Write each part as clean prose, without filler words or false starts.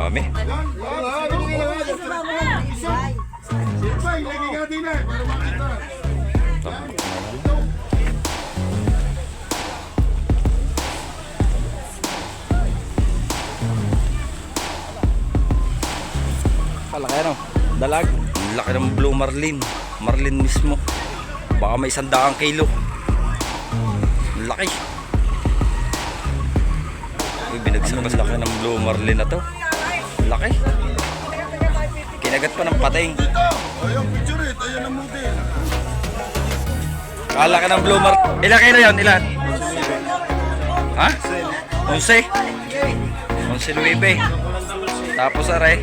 Dami. Palaki ano? Dalag. Ang laki ng blue marlin. Marlin mismo. Baka may 100 kilo. Ang laki. Binagsak na laki ng blue marlin na to. Laki. Kinagat pa ng pating. Ayun, picture it. Ayun ang muti. Kalaki ng blue marlin. Ilan kayo na yun? Ilan? Ha? 11? 11 Tapos aray.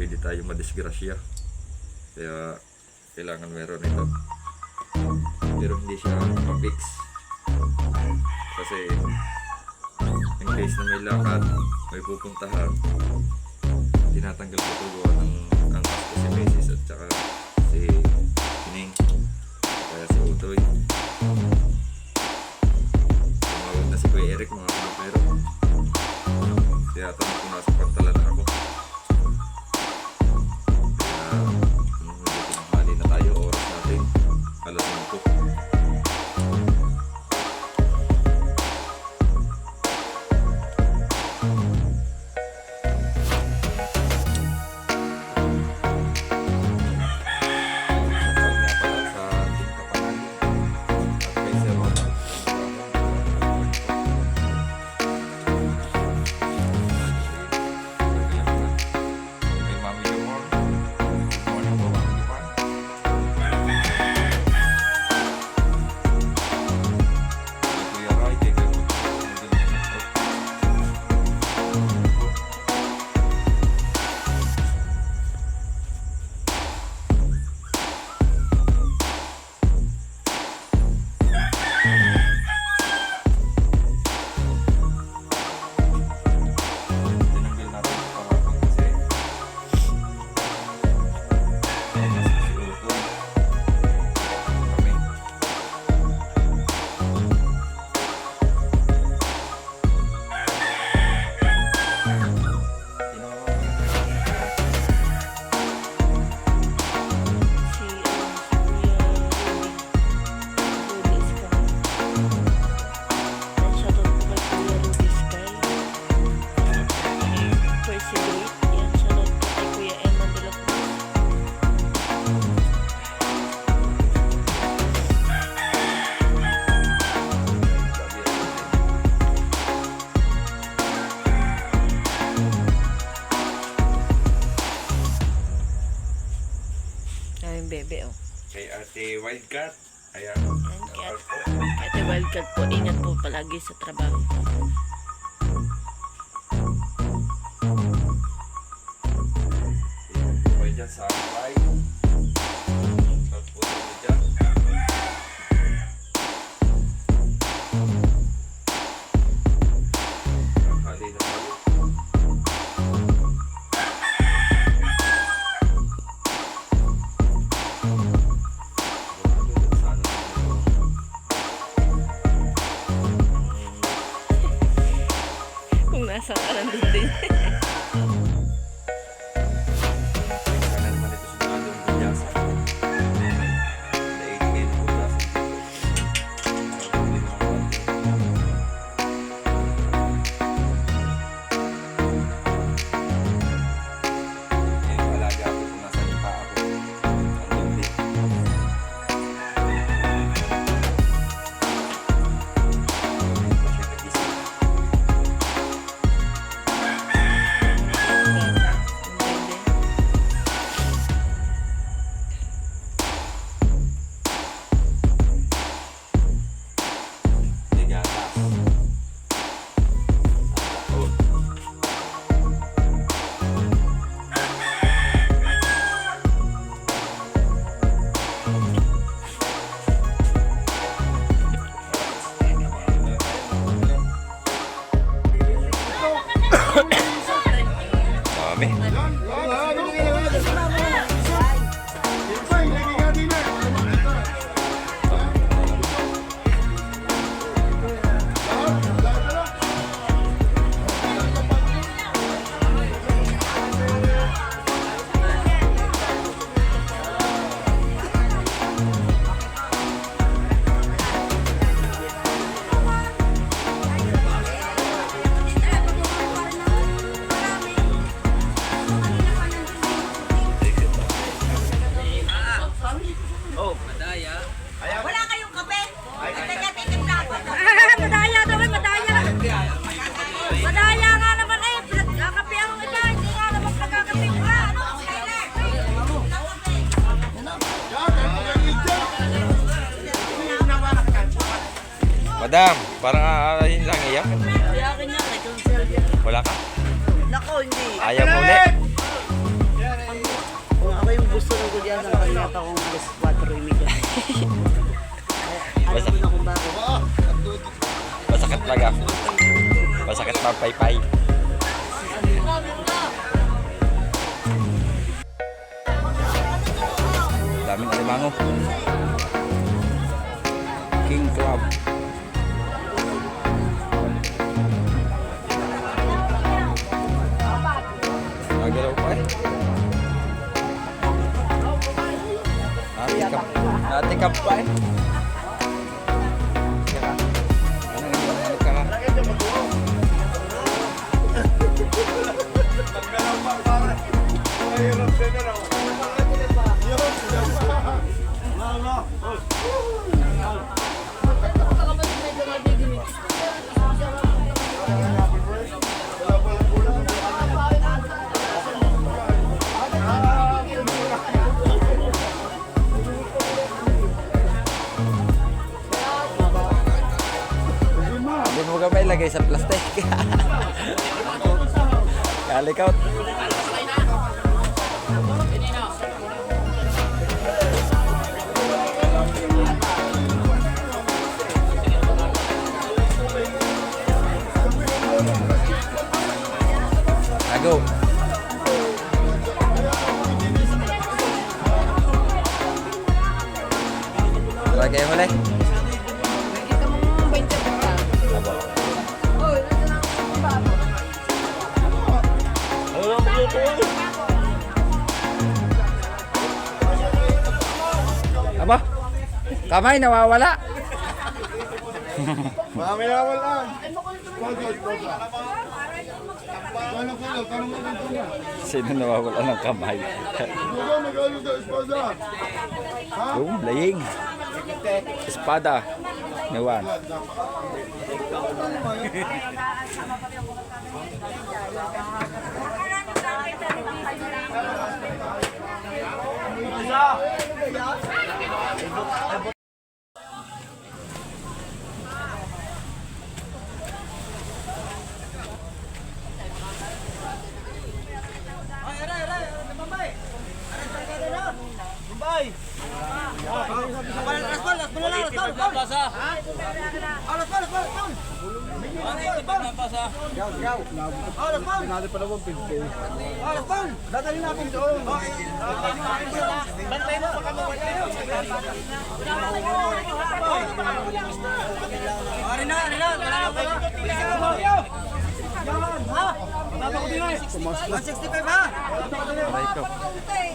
Pwede tayo madisgrasya, kaya kailangan meron ito, pero hindi siya mapix kasi in case na may lakad, may pupuntahan, tinatanggal ko ito gawa ng angkas ko si Macy's at saka si Hining, kaya si Utoy. Tumawag na si Kuya Eric mga kapero, kaya tanong ko nasa pagtala na ako. Mali na tayo, oras natin alas 5. Bebe, oh. Kay Ate Wildcat. Ayan. Ate Wildcat po, ingat po palagi sa trabaho. Buhay dyan sa Hawaii. Pagputo mo dyan. Nakali na tayo. Sana Adam, parang yun lang iyak. Kaya akin yan, may cancel yan. Wala ka. Nako, hindi. Ayaw mo ulit. Kung ako yung gusto ng gulyan, ang kanya pa kong plus 4 imigay. Alam mo na kung bakit. Masakit talaga. Masakit pa paypay. Daming alimango. King Crab. Nagalaw pa eh. Natikap pa eh. Ano ka nga? Hindi mo ka ba ilagay sa plastic? Kalikot. Go. Lagay mo lang. Nakita mo mga 20 pa. Abo. Aba, kamay nawawala. Mami na wala. Sino nawawala ng kamay? Yung laying. Espada. Nawan.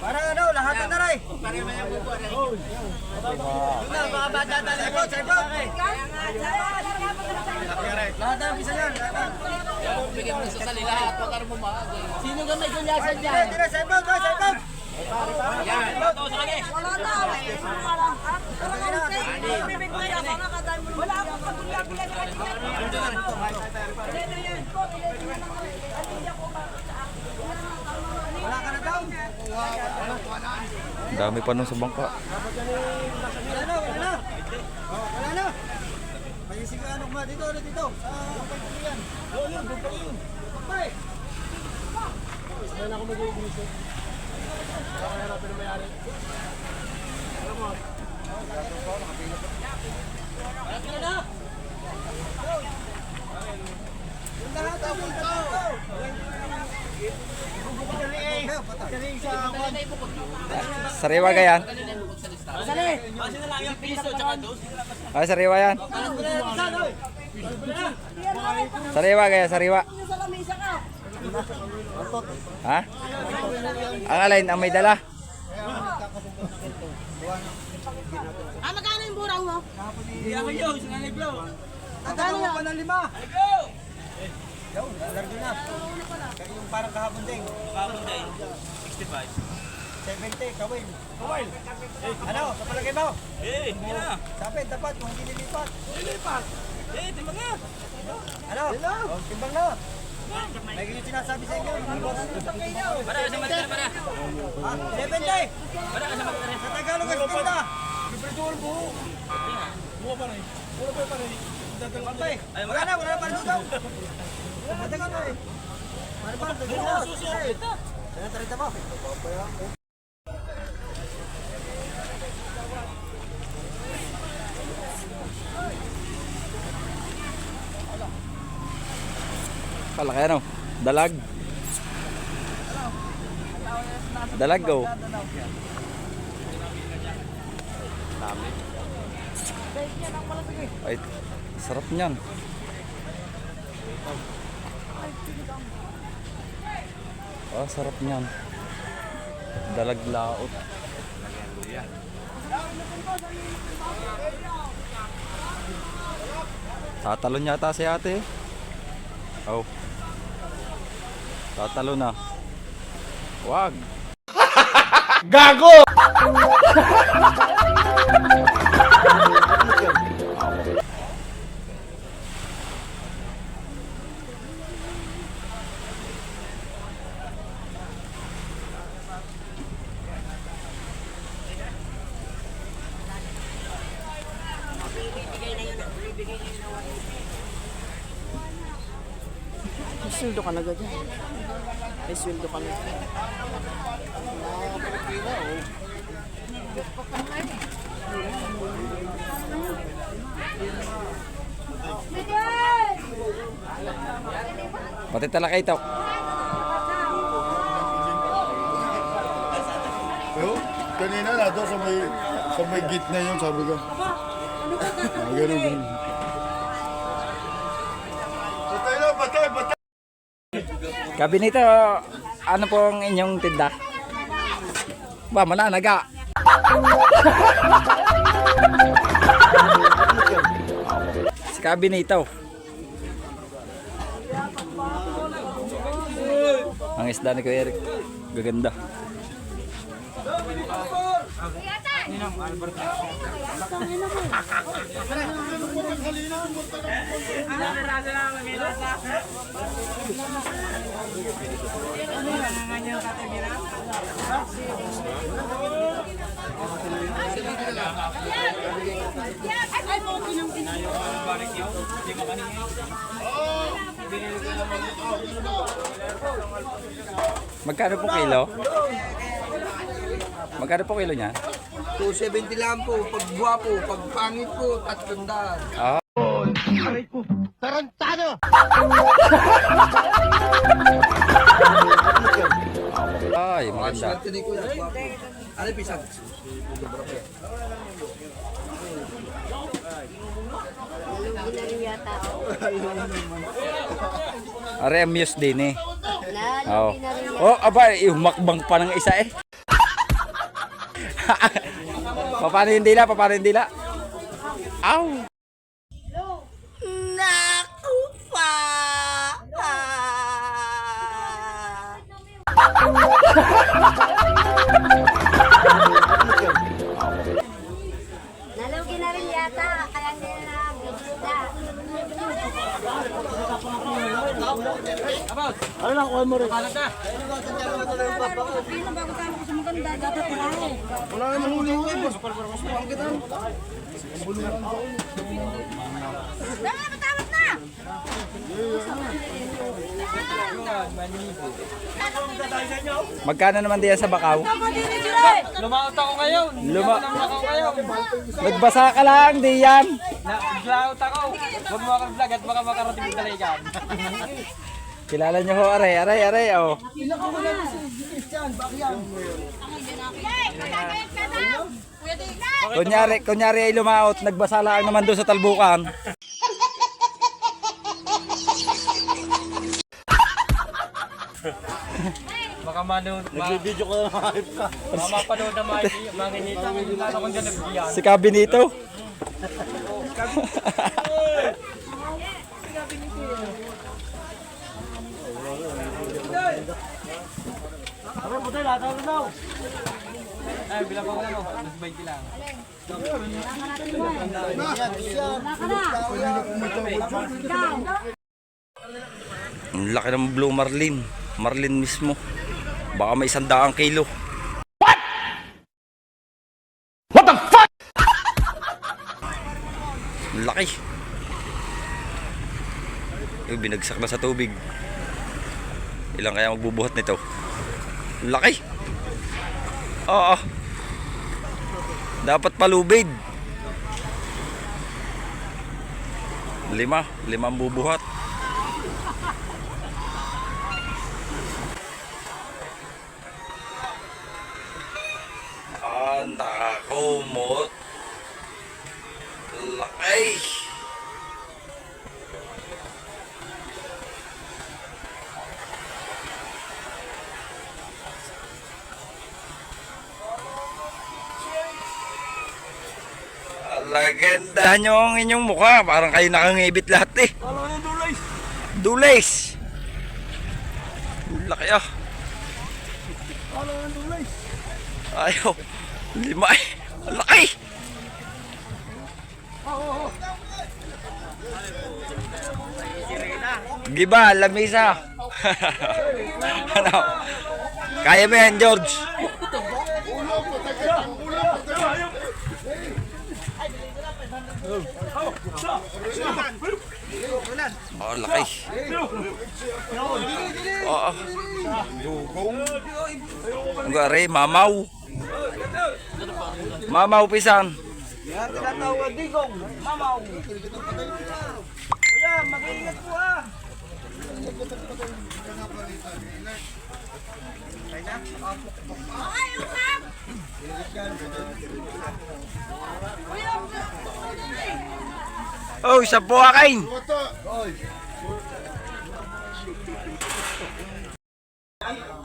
Para ano, lahat na rin. Mga bata na saibot, saibot. Lahat na, bisa yan. Bigyan mo sa salila at huwag ka rin bumagay. Sino ka may gulyasan dyan? Tira, tira, saibot, saibot. Yan, ito sa kanya. Wala akong pagulya-gulya. Wala ka na daw. Dami pa nun sa bangka. Wala na, wala na. Wala na. May sigaano ma dito, dito. Pagkulian. Yun, pagkulian. Bye. Sana ako mag-iignis. Baka harapin na may-ari. Alam mo. Wala na. Yung lahat ako ito. Sariwa ka yan? Sali. Ay, sariwa yan. Sariwa kaya, sariwa. Ha? Ang alin, ang may dala. Magkano yung burang mo? Tatalo pa ng 5. Daw, largo na. Yung parang kahapon din. Kahapon din. 65. 70, kawin. Kawin. Ano, sa palagay mo? Hindi na. Sabi, dapat kung hindi nilipat. Nilipat. Timbang na. Ano? Oh, timbang na. May ganyan sinasabi sa inyo. Para sa matira, para. 70. Para sa matira. Sa Tagalog, 70. Wala na pa daw. Matagal na eh. Ano pa? Susunod. Kaya tarita mo. Palaki ano? Dalag. Dalag go. Ay, sarap niyan. Oh, sarap niyan. Dalag laot. Tatalon yata si ate. Oh. Tatalo na. Wag. Gago! May sweldo ka na ganyan. May sweldo ka na. Pati talakay ito. Yo, kanina na doon sa may gate na yun, sabi ko. Ganun. Patay! Gabi nito, ano pong inyong tinda? Ba, mananaga. Si Gabi nito. Ang isda ni Kuya Eric. Gaganda. Magkano po kilo? Magkano po kilo niya? 270 lang po. Pag guwapo, pag pangit po, 300. Ah. Ay, maganda. Swerte ni Kuya, guwapo. Ano yung pisang? Are amuse din eh. Oh. Oh, aba, umakbang pa ng isa eh. Paano yung dila? Paano yung dila? Aw! Naku pa! Nalugin na rin yata, kaya nila na Ano lang, kuha mo rin. Wala naman huli ko eh. Mas pang kita. Tawad na! Magkano naman diyan sa Bakaw? Lumaot ako ngayon. Ako ngayon. Nagbasa ka lang, diyan. Naglaot ako. Huwag mo akong vlog at baka makarating yung dalagan. Kilala niyo ho, aray, oh. Kunyari ay lumaot, nagbasa lang naman doon sa talbukan. Baka manood. Nagbibideo ka na hype ka. Mamapanood na mga nito. Lalo kong dyan nagbiyan. Si Kabi nito. Ano po tayo, latawin daw. Ay, bilang ko lang. 20 lang. Ang laki ng Blue Marlin. Marlin mismo. Baka may 100 kilo. What the fuck? Ang laki. Yung binagsak na sa tubig. Ilang kaya magbubuhat nito? Laki. Oo. Dapat palubid. 5 ang bubuhat. Nakakumot. Laki. Lagandahan nyo ang inyong mukha. Parang kayo nakangibit lahat eh. Dulays. Laki ah. Ayaw. 5 eh. Laki. Giba, lamisa. Ano? Kaya mo yan, George? Oh, laki. Oo. Ang gari, mamaw. Mamaw pisan. Yan, tinatawag digong. Mamaw. Kuya, mag-iingat po ha. Oh, isa po akin.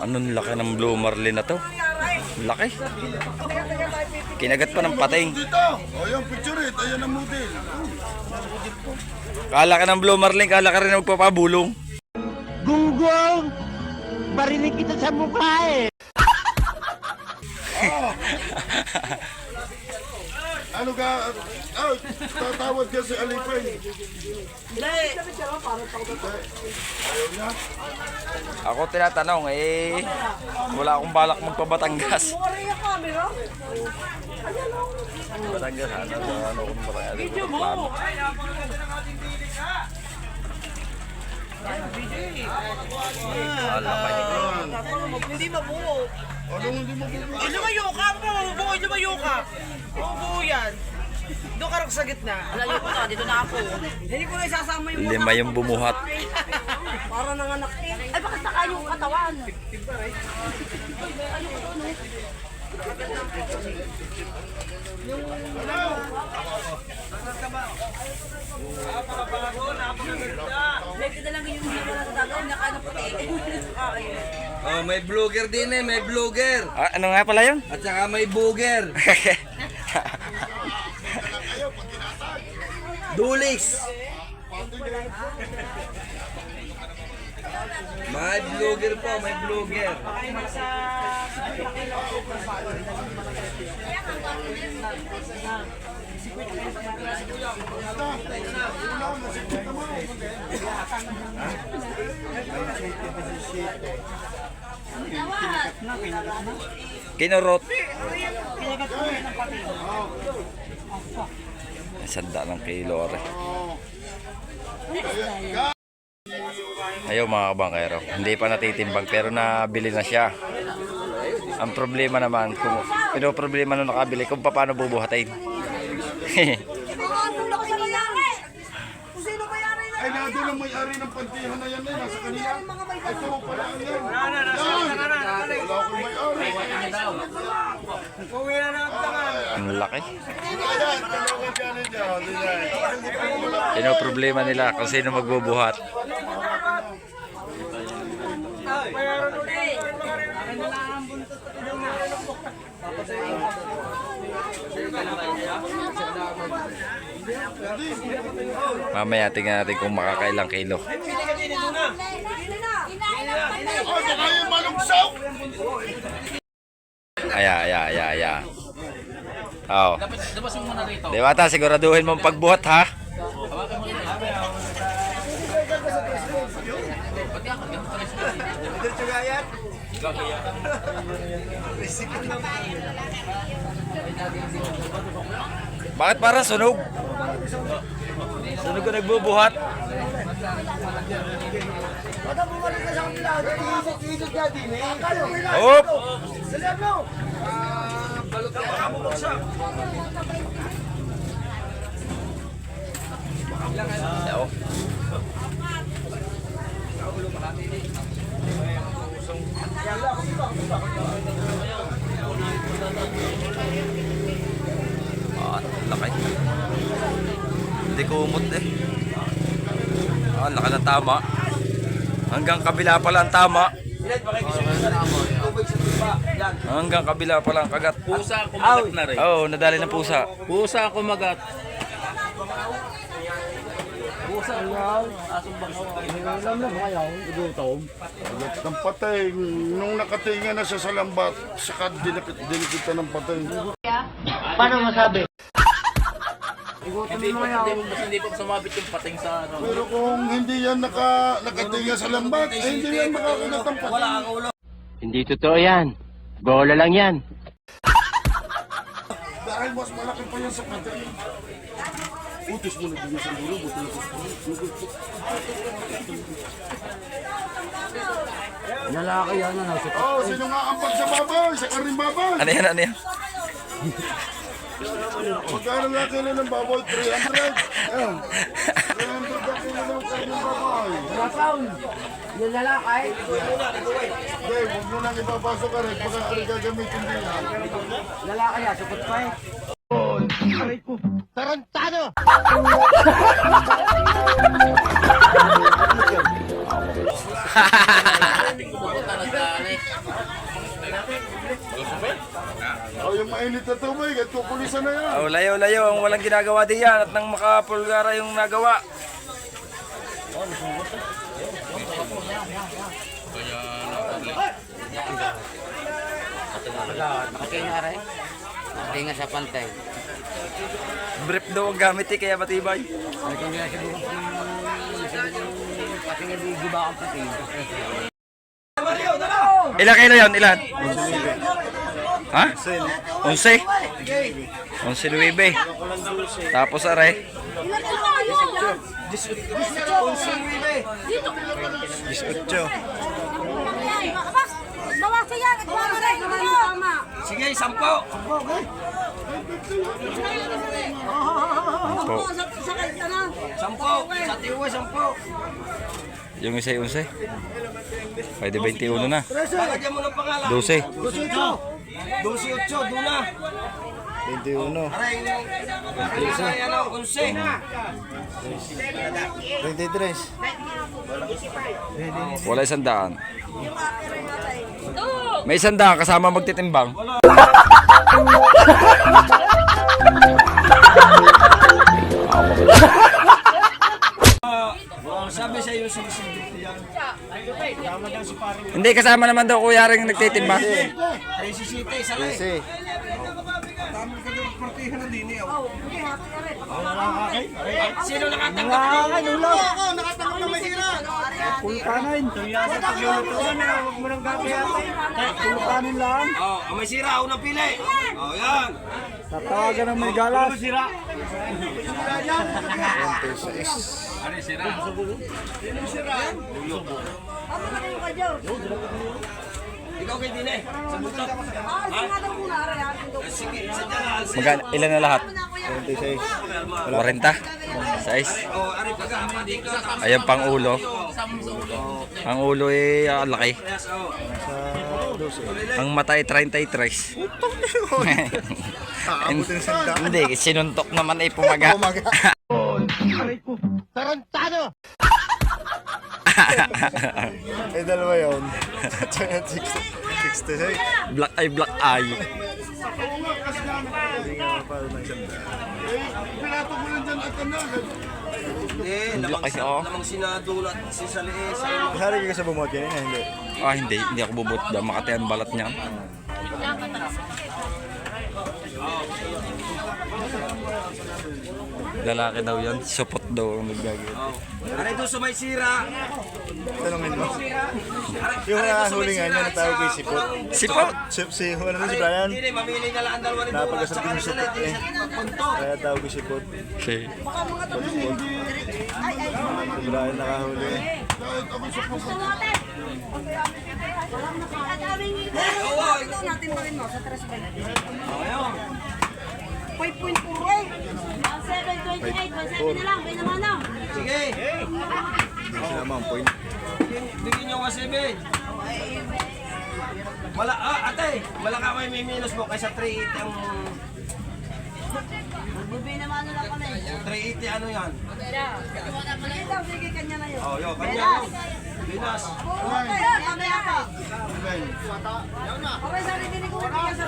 Anong laki ng blue marlin na to? Laki. Kinagat pa ng pating. Dito! O yung picture it. Ayan ang model. Kala ka ng blue marlin, kala ka rin magpapabulong. Gunggong! Barinig kita sa mukha eh. Ano ka? Oh, tatawad ka si Alipay. Ako tinatanong eh, wala akong balak magpabatangas. Batangas, ano kung Batangas? Hindi mabuo. Anong hindi mo bubuhay? Lumayo ka! Mabubuo! Lumayo ka! Mabubuo yan! Doon ka rin sa gitna. Alayo ko na, dito na ako. Hindi ko na isasama yung 5 yung bumuhat. para nanganak. Ay, bakit naka yung katawan? Medyo na lang yung hindi ko natagawin, nakaano puti. Oh, may vlogger din eh, may vlogger. Ah, ano nga pala yun? At saka may booger. Dulis. May vlogger po, may vlogger. Kinurot. Sanda ng kilo rin. Ayaw mga kabangkero, hindi pa natitimbang pero nabili na siya. Ang problema naman, kung problema nung nakabili, kung paano bubuhatin. Ay, nandun ang may-ari ng pantihan na yan eh. Nasa kanila. Ito pala ang yan. Wala akong may-ari. Ang laki. Ayan, talungan ka na dyan. Yun ang problema nila kung sino magbubuhat. Mamaya tingnan natin kung makakailang kilo. Oh, baka yung malungsaw. Aya. Oh. Diwata, siguraduhin mong pagbuhat ha. Bakit parang sunog? Sunog ka nagbubuhat? Baka bumalik ka sa kanila. Isot ka din eh. Hop! Dalihan mo. Yaw. Laki. Hindi ko umot eh. Laki ng tama. Hanggang kabila pala ang tama. Hanggang kabila pala ang kagat. Pusa kumagat na rin. Oo, nadali ng pusa. Pusa kumagat. Ng patay, nung nakatinga na siya sa lambat, saka dinikita ng patay. Hindi po sumabit yung pating sa ano. Pero kung hindi yan nakatinga sa lambat, hindi yan makakagat ng patay. Hindi totoo yan. Bola lang yan. Dahil mas malaki pa yan sa patay. Utos mo na din sa dulo, buto na Lalaki yan na nasa. Oh, sino nga ang pag sa baboy? Sa karing baboy? Ano yan, ano yan? Magkano nga kilo ng baboy? 300? Ayan. 300 na kilo ng karing baboy. Pound. Yung lalaki. Okay, huwag mo nang ipapasok ka rin. Baka ka rin gagamitin din yan. Lalaki yan. Supot pa eh. Oh, yung mainit na tubig at kukulisan na yan. Oh, layo, layo. Ang walang ginagawa din yan. At nang makapulgara yung nagawa. Nakingaray. Nakinga sa pantay. Brief daw ang gamit eh, kaya matibay. Nakinga siguro pati nga di ba ang pati. Ilan kilo yun? Ilan? Ha? 11. 11 Tapos are. Bawas yan. Sige, 10. Po. 10. Sa tiwa, 10. Yung isa 11. Pwede 21 na. Lagyan mo ng pangalan. 12. 12-8, doon na. 21. Aray, ano, 11. 23. Wala 100. May 100 kasama magtitimbang. Sabi sa iyo, sumisigit yan. Hindi, kasama naman daw kuya rin nagtitimbang. Ay, sisita, isa lang eh. Sino nakatanggap? Ako, nakatanggap na may hira. Pulkanin. Tumiyasa paglulutuan na. Huwag mo nang gagawin. Pulkanin lang. Oh, may sira, unang pili. Oh, yan. Tatawagan ng may galas. Sira. Ikaw kay Dine. Sa butok. Sige, sa dyan. Magkano? Ilan na lahat? 26. 40. Size. Oh, ari pagka, hindi ka. Ayan pang ulo. Ang ulo eh laki. Yes, oh. Ang mata ay 33. Hindi, sinuntok naman ay pumaga. Tarantado! Eh, dalawa yun. 66. Black eye, black eye. Pinato mo lang dyan at ano. Lamang, Kasi ako. lamang sinadulat si Salies. Hari ka sa bumot yan, hindi. Ah, hindi. Hindi ako bubot. Makati ang balat niya. Lalaki daw yan. Supot daw ang nagagawin. Aray doon sa may sira. Tanungin mo. Yung Aray doon sa may hulingan sira. niya, natawag ko yung sipot. Sipot! Si ano na si Brian? Hindi, mamili na lang ang dalawa ni Dura. Napagasal Tsaka din yung ni sipot Salay, eh. punto. Kaya tawag ko sipot. Si Si Brian nakahuli. Ito natin pa rin mo sa 3.20. 5.4. 1.728, 1.7 na lang, may naman na. Sige. Kasi naman, point. Bigyan nyo kasi, Ben. Ate, malaka may minus mo kaysa 380 ang... Bubi naman na lang kami. 380 ano yan? Sige daw, sige, kanya na yun. Oh, yo, kanya yun. Binas. Okay, kami ako. Okay, sorry, hindi ko bibigyan sa